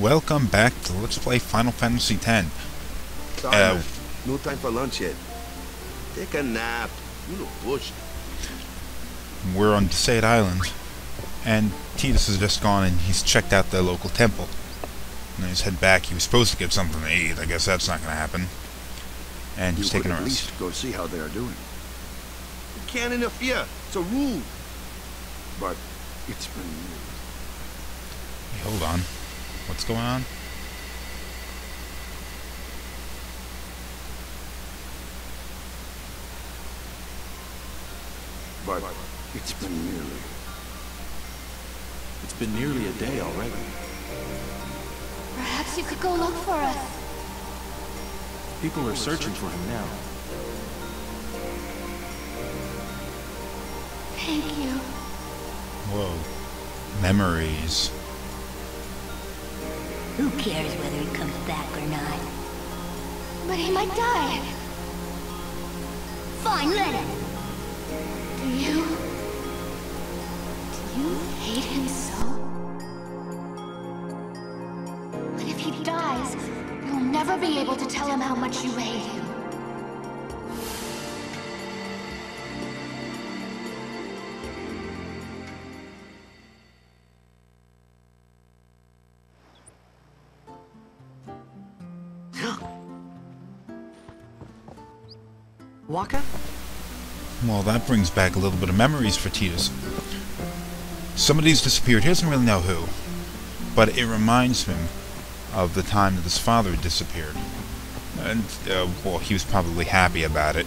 Welcome back to Let's Play Final Fantasy X. Sorry, man. No time for lunch yet. Take a nap. You look bushed. We're on Desaid Island, and Tidus has just gone and he's checked out the local temple. And he's head back. He was supposed to get something to eat. I guess that's not going to happen. And he's taking a rest. At least go see how they are doing. You can't interfere. It's a rule. But it's been years. Hey, hold on. What's going on? But it's been nearly. It's been nearly a day already. Perhaps you could go look for us. People are searching for him now. Thank you. Whoa. Memories. Who cares whether he comes back or not? But he might die. Fine, let him. Do you hate him so? But if he dies, you'll never be able to tell him how much you hate him. Wakka? Well, that brings back a little bit of memories for Tidus. Somebody's disappeared. He doesn't really know who. But it reminds him of the time that his father disappeared. And, well, he was probably happy about it.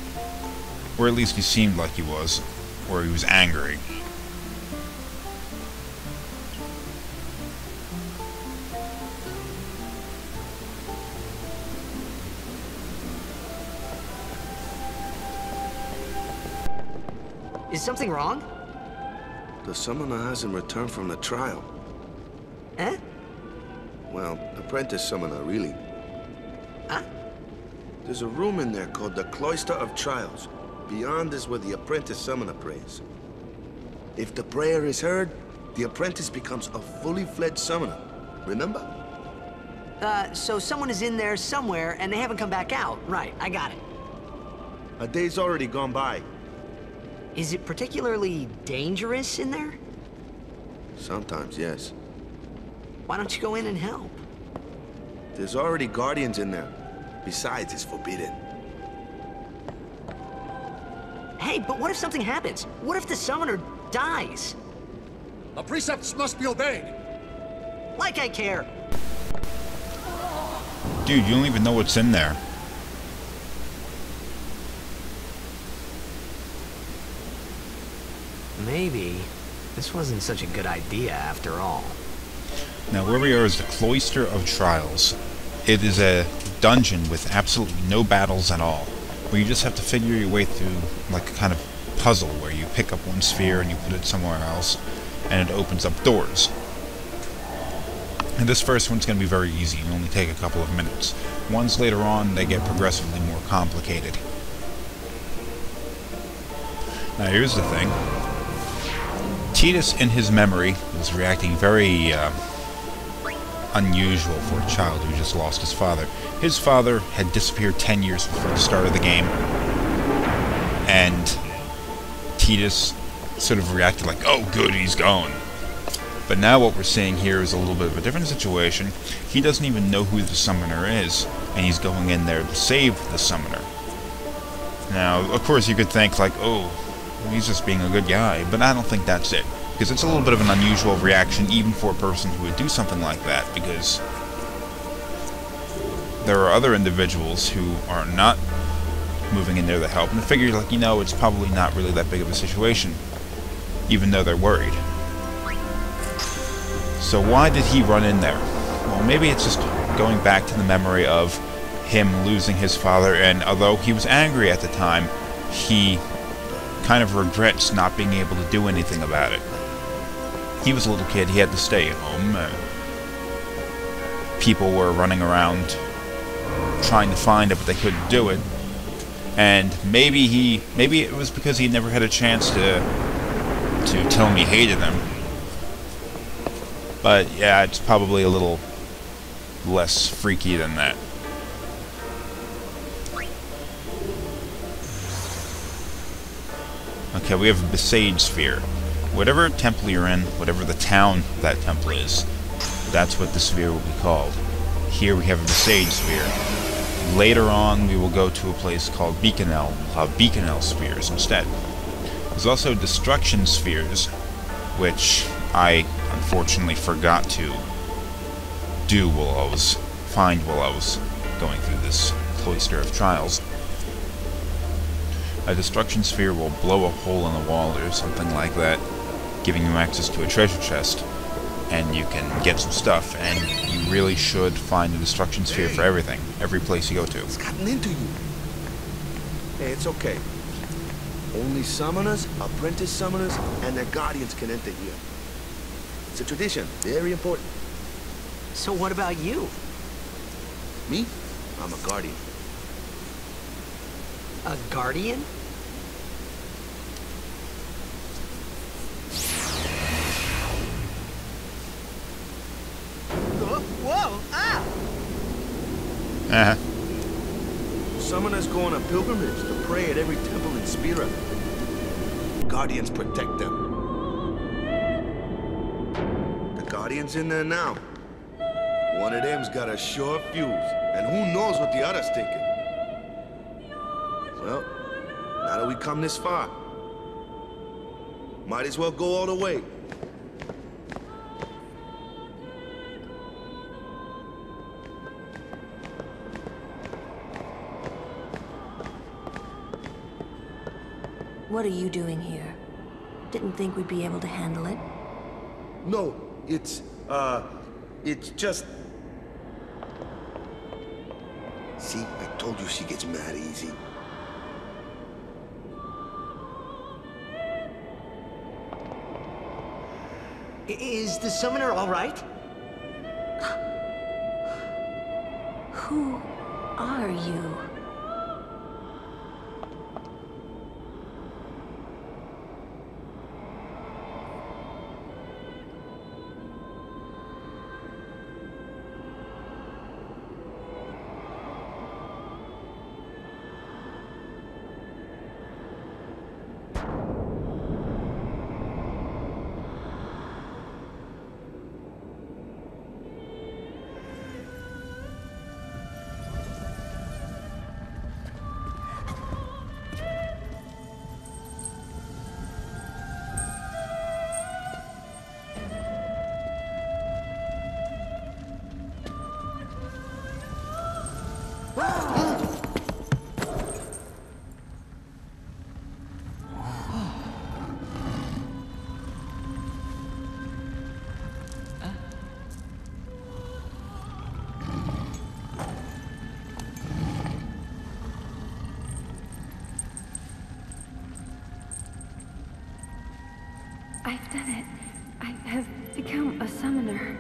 Or at least he seemed like he was. Or he was angry. Is something wrong? The summoner hasn't returned from the trial. Eh? Well, apprentice summoner, really. Huh? There's a room in there called the Cloister of Trials. Beyond is where the apprentice summoner prays. If the prayer is heard, the apprentice becomes a fully fledged summoner. Remember? So someone is in there somewhere and they haven't come back out. Right, I got it. A day's already gone by. Is it particularly dangerous in there? Sometimes, yes. Why don't you go in and help? There's already guardians in there. Besides, it's forbidden. Hey, but what if something happens? What if the summoner dies? The precepts must be obeyed. Like I care. Dude, you don't even know what's in there. Maybe this wasn't such a good idea after all. Now, where we are is the Cloister of Trials. It is a dungeon with absolutely no battles at all, where you just have to figure your way through like a kind of puzzle where you pick up one sphere and you put it somewhere else, and it opens up doors. And this first one's going to be very easy. It'll only take a couple of minutes. Ones later on, they get progressively more complicated. Now, here's the thing. Tidus, in his memory, was reacting very unusual for a child who just lost his father. His father had disappeared 10 years before the start of the game, and Tidus sort of reacted like, oh good, he's gone. But now what we're seeing here is a little bit of a different situation. He doesn't even know who the summoner is, and he's going in there to save the summoner. Now, of course, you could think like, oh, he's just being a good guy, but I don't think that's it. Because it's a little bit of an unusual reaction even for a person who would do something like that, because there are other individuals who are not moving in there to help, and figure like, you know, it's probably not really that big of a situation, even though they're worried. So why did he run in there? Well, maybe it's just going back to the memory of him losing his father, and although he was angry at the time, he kind of regrets not being able to do anything about it. He was a little kid, he had to stay at home. People were running around trying to find it, but they couldn't do it. And maybe it was because he never had a chance to tell him he hated him. But yeah, it's probably a little less freaky than that. Okay, we have a Besaid Sphere. Whatever temple you're in, whatever the town that temple is, that's what the sphere will be called. Here we have a Besaid Sphere. Later on, we will go to a place called Beaconel. We'll have Beaconel Spheres instead. There's also Destruction Spheres, which I unfortunately forgot to do while I was going through this Cloister of Trials. A Destruction Sphere will blow a hole in the wall or something like that, giving you access to a treasure chest, and you can get some stuff, and you really should find a Destruction Sphere for everything, every place you go to. It's gotten into you. Hey, it's okay. Only summoners, apprentice summoners, and their guardians can enter here. It's a tradition, very important. So what about you? Me? I'm a guardian. A guardian? Whoa! Ah! Uh-huh. Summoners go on a pilgrimage to pray at every temple in Spira. Guardians protect them. The Guardian's in there now. One of them's got a sure fuse, and who knows what the other's thinking. Well, now that we come this far, might as well go all the way. What are you doing here? Didn't think we'd be able to handle it. No, it's just... See, I told you she gets mad easy. Is the summoner all right? Who are you? I've done it. I have become a summoner.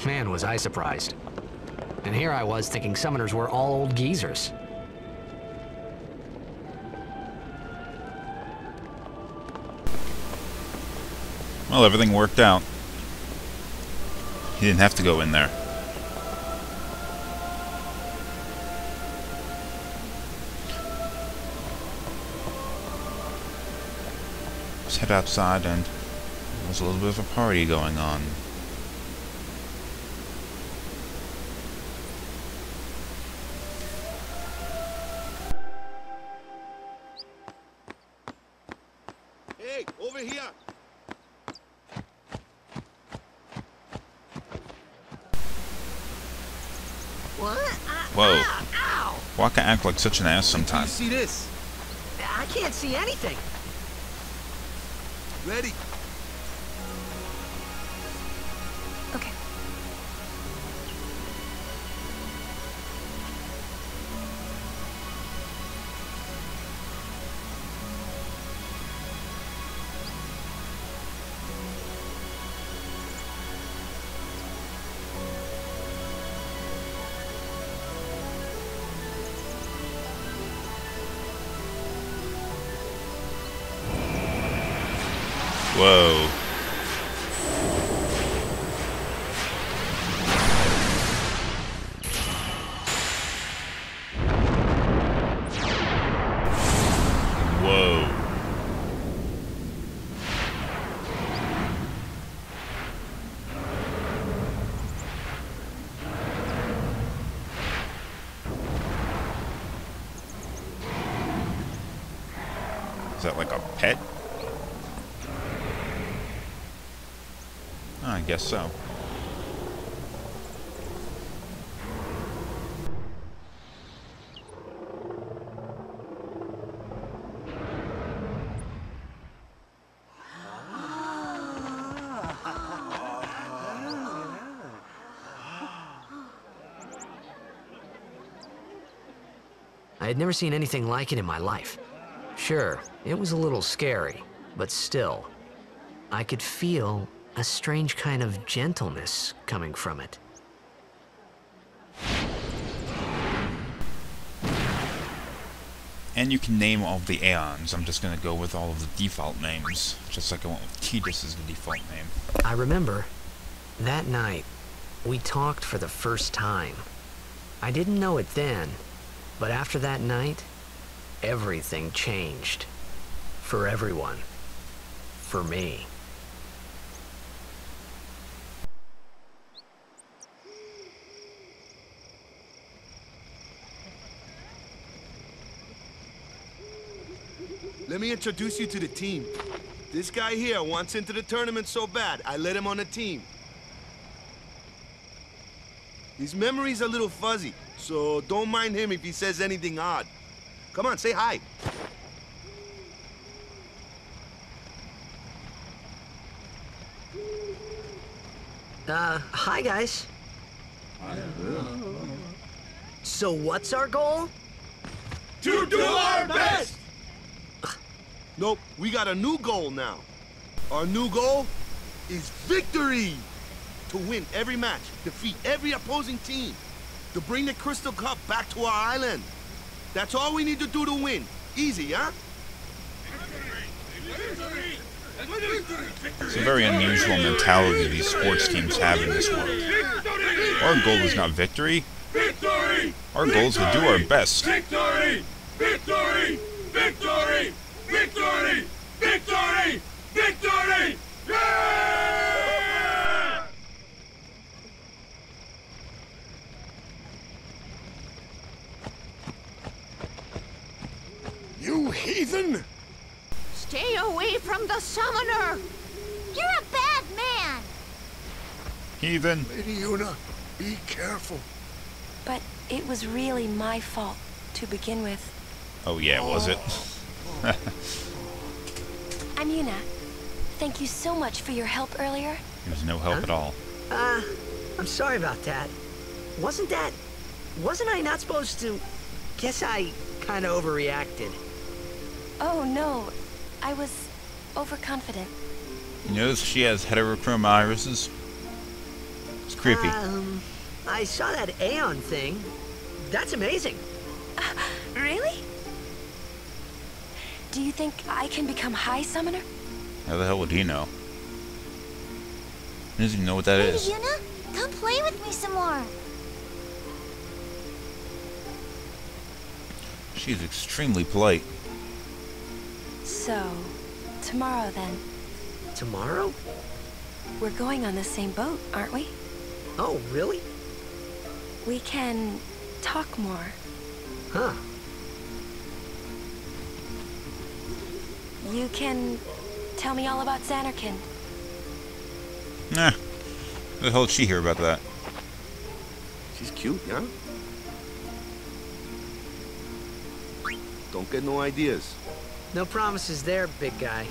Man, was I surprised. And here I was thinking summoners were all old geezers. Well, everything worked out. He didn't have to go in there. Let's head outside, and there's a little bit of a party going on. Hey, over here! What? Whoa. Ow! Why can I act like such an ass You sometimes? see this? I can't see anything. Ready? Okay. Whoa. Whoa. Is that like a pet? I guess so. I had never seen anything like it in my life. Sure, it was a little scary, but still, I could feel a strange kind of gentleness coming from it. And you can name all of the Aeons. I'm just gonna go with all of the default names, just like I went with Tidus as the default name. I remember, that night, we talked for the first time. I didn't know it then, but after that night, everything changed. For everyone. For me. Let me introduce you to the team. This guy here wants into the tournament so bad, I let him on the team. His memory's a little fuzzy, so don't mind him if he says anything odd. Come on, say hi. Hi guys. So what's our goal? To do our best! Nope, we got a new goal now. Our new goal is victory! To win every match, defeat every opposing team, to bring the Crystal Cup back to our island. That's all we need to do to win. Easy, huh? It's a very unusual mentality these sports teams have in this world. Our goal is not victory. Our goal is to do our best. Victory! Victory! Victory! Victory! Victory! Victory! Yeah! You heathen! Stay away from the summoner! You're a bad man! Heathen. Lady Yuna, be careful. But it was really my fault to begin with. Oh yeah, was it? I'm Yuna. Thank you so much for your help earlier. There's no help at all. I'm sorry about that. Wasn't I not supposed to? Guess I kind of overreacted. Oh no, I was overconfident. You notice she has heterochrome irises? It's creepy. I saw that Aeon thing. That's amazing. Really? Do you think I can become High Summoner? How the hell would he know? He doesn't even know what that is. Yuna, come play with me some more. She's extremely polite. So, tomorrow then. Tomorrow? We're going on the same boat, aren't we? Oh, really? We can talk more. Huh. You can tell me all about Zanarkand. Nah. What the hell did she hear about that? She's cute, yeah? Don't get no ideas. No promises there, big guy.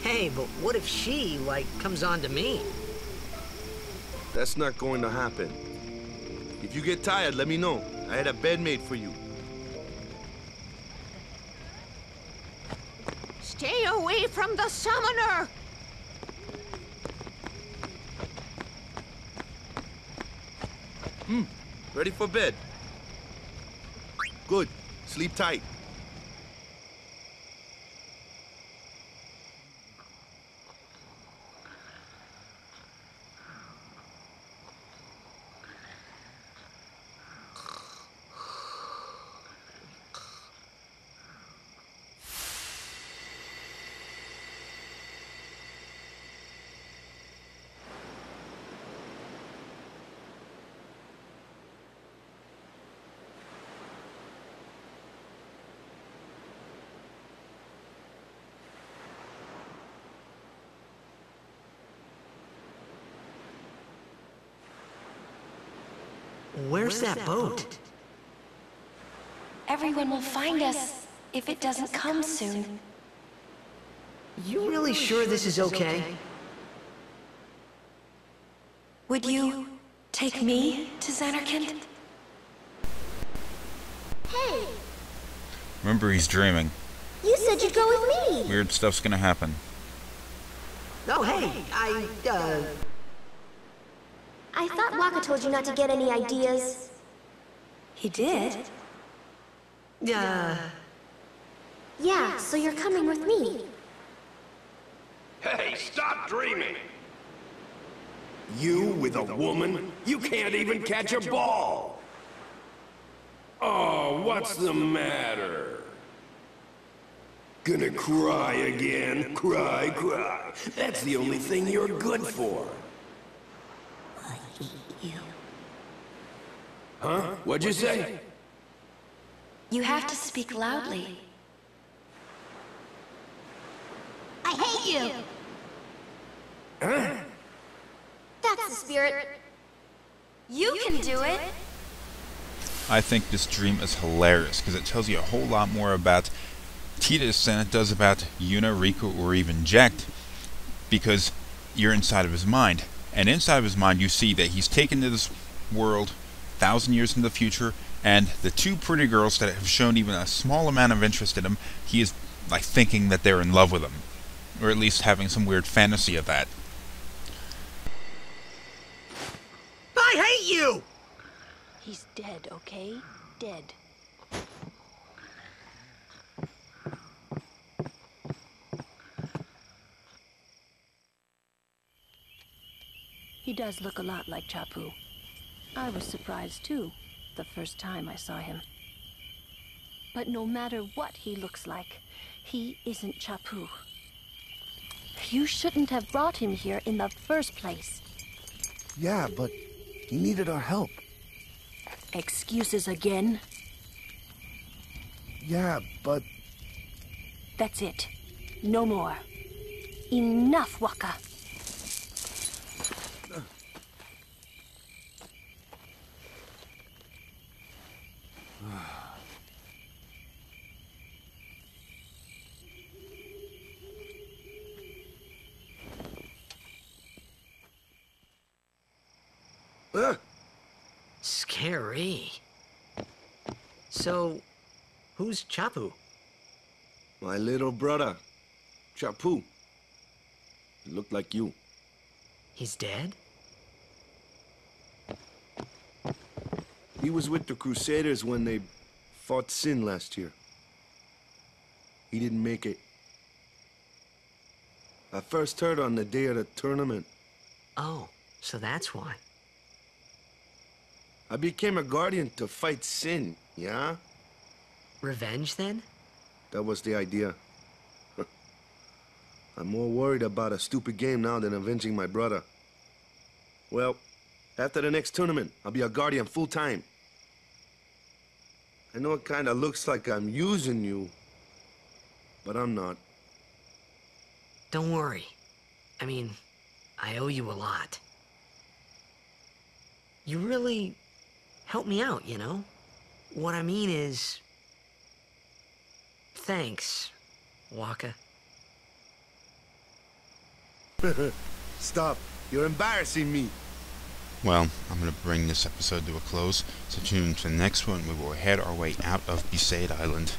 Hey, but what if she, like, comes on to me? That's not going to happen. If you get tired, let me know. I had a bed made for you. Stay away from the summoner! Ready for bed? Good. Sleep tight. Where's that boat? Everyone will find us if it doesn't come soon. You really sure this is okay? Would you take me to Zanarkand? Hey, Remember, he's dreaming. you said you'd go with me. Weird stuff's gonna happen. Oh, hey, I thought Waka told you not to get any ideas. He did? Yeah, so you're coming with me. Hey, stop dreaming! You with a woman? You can't even catch a ball! Oh, what's the matter? Gonna cry again? Cry, cry. That's the only thing you're good for. I hate you. Huh? What'd you say? You have to speak loudly. I hate you! Huh? That's the spirit. You can do it! I think this dream is hilarious because it tells you a whole lot more about Tidus than it does about Yuna, Riku, or even Jecht, because you're inside of his mind. And inside of his mind you see that he's taken to this world 1,000 years in the future, and the two pretty girls that have shown even a small amount of interest in him, he is like thinking that they're in love with him. Or at least having some weird fantasy of that. I hate you! He's dead, okay? Dead. He does look a lot like Chapu. I was surprised too, the first time I saw him. But no matter what he looks like, he isn't Chapu. You shouldn't have brought him here in the first place. Yeah, but he needed our help. Excuses again? Yeah, but... That's it. No more. Enough, Waka. Scary. So, who's Chapu? My little brother, Chapu. He looked like you. He's dead? He was with the Crusaders when they fought Sin last year. He didn't make it. I first heard on the day of the tournament. Oh, so that's why. I became a guardian to fight Sin, yeah? Revenge, then? That was the idea. I'm more worried about a stupid game now than avenging my brother. Well, after the next tournament, I'll be a guardian full-time. I know it kinda looks like I'm using you, but I'm not. Don't worry. I mean, I owe you a lot. You really helped me out, you know? What I mean is... Thanks, Waka. Stop. You're embarrassing me. Well, I'm going to bring this episode to a close, so tune in to the next one. We will head our way out of Besaid Island.